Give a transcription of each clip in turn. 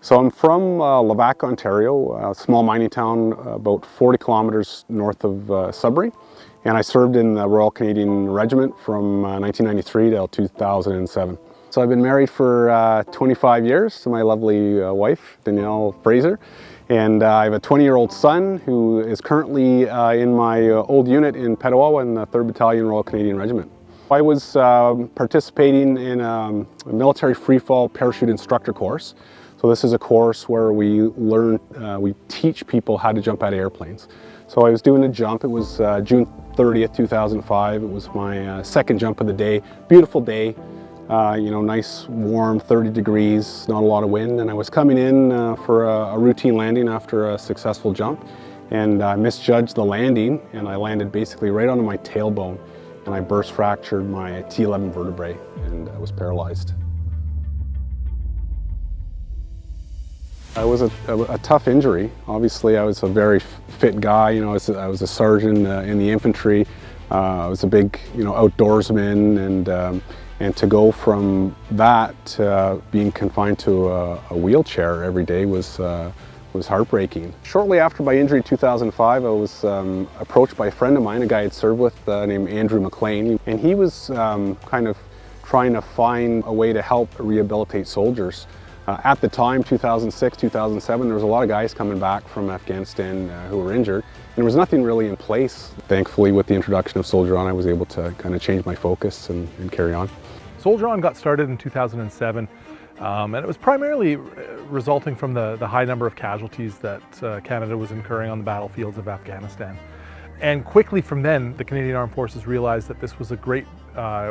So I'm from Levack, Ontario, a small mining town about 40 kilometers north of Sudbury. And I served in the Royal Canadian Regiment from 1993 till 2007. So I've been married for 25 years to my lovely wife, Danielle Fraser. And I have a 20-year-old son who is currently in my old unit in Petawawa in the 3rd Battalion Royal Canadian Regiment. I was participating in a military freefall parachute instructor course. So this is a course where we teach people how to jump out of airplanes. So I was doing a jump. It was June 30th, 2005. It was my second jump of the day. Beautiful day, nice warm 30 degrees, not a lot of wind. And I was coming in for a routine landing after a successful jump. And I misjudged the landing and I landed basically right onto my tailbone. And I burst fractured my T11 vertebrae and I was paralyzed. It was a tough injury. Obviously, I was a very fit guy. I was a sergeant in the infantry. I was a big, outdoorsman, and to go from that to being confined to a wheelchair every day was heartbreaking. Shortly after my injury in 2005, I was approached by a friend of mine, a guy I'd served with named Andrew McLean, and he was kind of trying to find a way to help rehabilitate soldiers. At the time, 2006, 2007, there was a lot of guys coming back from Afghanistan who were injured, and there was nothing really in place. Thankfully, with the introduction of Soldier On, I was able to kind of change my focus and carry on. Soldier On got started in 2007, and it was primarily resulting from the high number of casualties that Canada was incurring on the battlefields of Afghanistan. And quickly from then, the Canadian Armed Forces realized that this was a great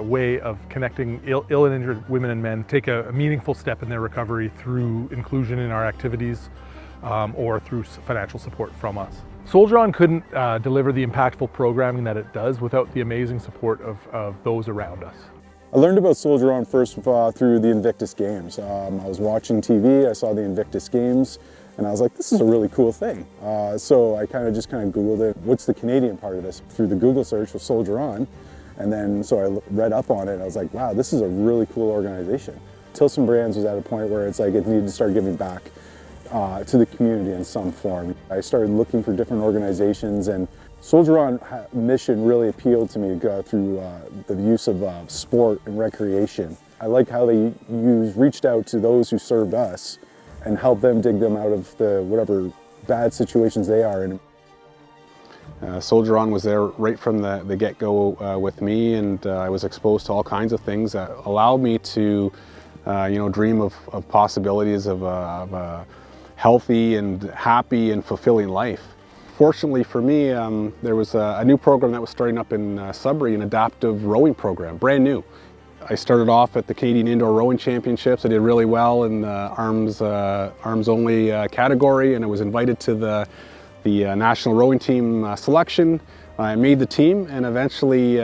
way of connecting ill and injured women and men, take a meaningful step in their recovery through inclusion in our activities or through financial support from us. Soldier On couldn't deliver the impactful programming that it does without the amazing support of those around us. I learned about Soldier On first through the Invictus Games. I was watching TV, I saw the Invictus Games, and I was like, this is a really cool thing. So I kind of Googled it. What's the Canadian part of this? Through the Google search with Soldier On. And then, so I read up on it and I was like, wow, this is a really cool organization. Tilson Brands was at a point where it's like it needed to start giving back to the community in some form. I started looking for different organizations, and Soldier On mission really appealed to me through the use of sport and recreation. I like how they reached out to those who served us and helped them dig them out of whatever bad situations they are in. Soldier On was there right from the get-go with me, and I was exposed to all kinds of things that allowed me to dream of possibilities of a healthy and happy and fulfilling life. Fortunately for me, there was a new program that was starting up in Sudbury, an adaptive rowing program, brand new. I started off at the Canadian Indoor Rowing Championships. I did really well in the arms only category, and I was invited to the national rowing team selection. I made the team and eventually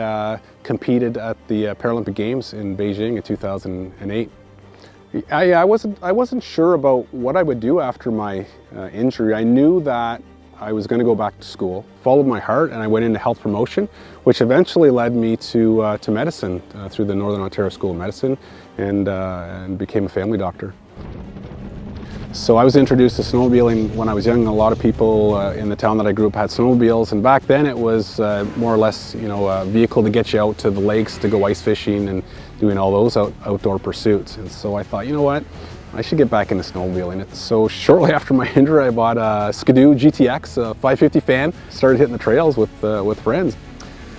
competed at the Paralympic Games in Beijing in 2008. I wasn't sure about what I would do after my injury. I knew that I was going to go back to school, followed my heart, and I went into health promotion, which eventually led me to medicine through the Northern Ontario School of Medicine, and became a family doctor. So I was introduced to snowmobiling when I was young. A lot of people in the town that I grew up had snowmobiles, and back then it was more or less, a vehicle to get you out to the lakes to go ice fishing and doing all those outdoor pursuits. And so I thought, you know what, I should get back into snowmobiling. So shortly after my injury, I bought a Skidoo GTX, a 550 fan, started hitting the trails with friends.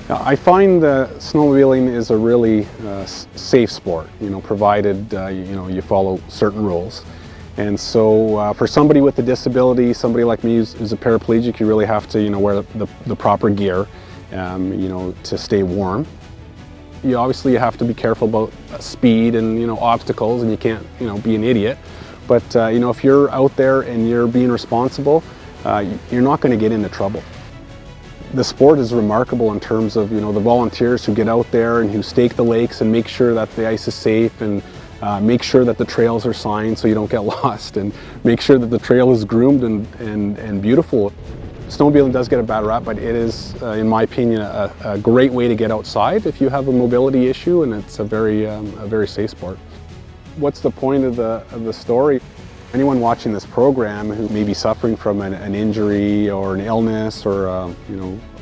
I find snowmobiling is a really safe sport, provided you follow certain rules. And so for somebody with a disability, somebody like me who's a paraplegic, you really have to wear the proper gear to stay warm. Obviously you have to be careful about speed and obstacles, and you can't be an idiot. But if you're out there and you're being responsible, you're not going to get into trouble. The sport is remarkable in terms of the volunteers who get out there and who stake the lakes and make sure that the ice is safe, and make sure that the trails are signed so you don't get lost, and make sure that the trail is groomed and beautiful. Snowmobiling does get a bad rap, but it is, in my opinion, a great way to get outside if you have a mobility issue, and it's a very safe sport. What's the point of the story? Anyone watching this program who may be suffering from an injury or an illness or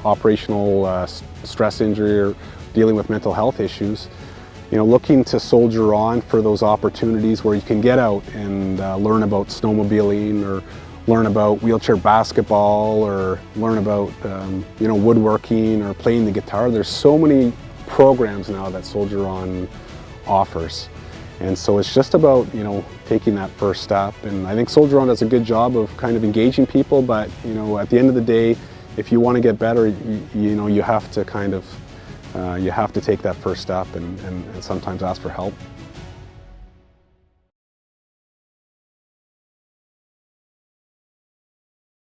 operational stress injury or dealing with mental health issues, looking to soldier on for those opportunities where you can get out and learn about snowmobiling or learn about wheelchair basketball or learn about woodworking or playing the guitar. There's so many programs now that Soldier On offers. And so it's just about, taking that first step. And I think Soldier On does a good job of kind of engaging people, but, at the end of the day, if you want to get better, you have to kind of, you have to take that first step and sometimes ask for help.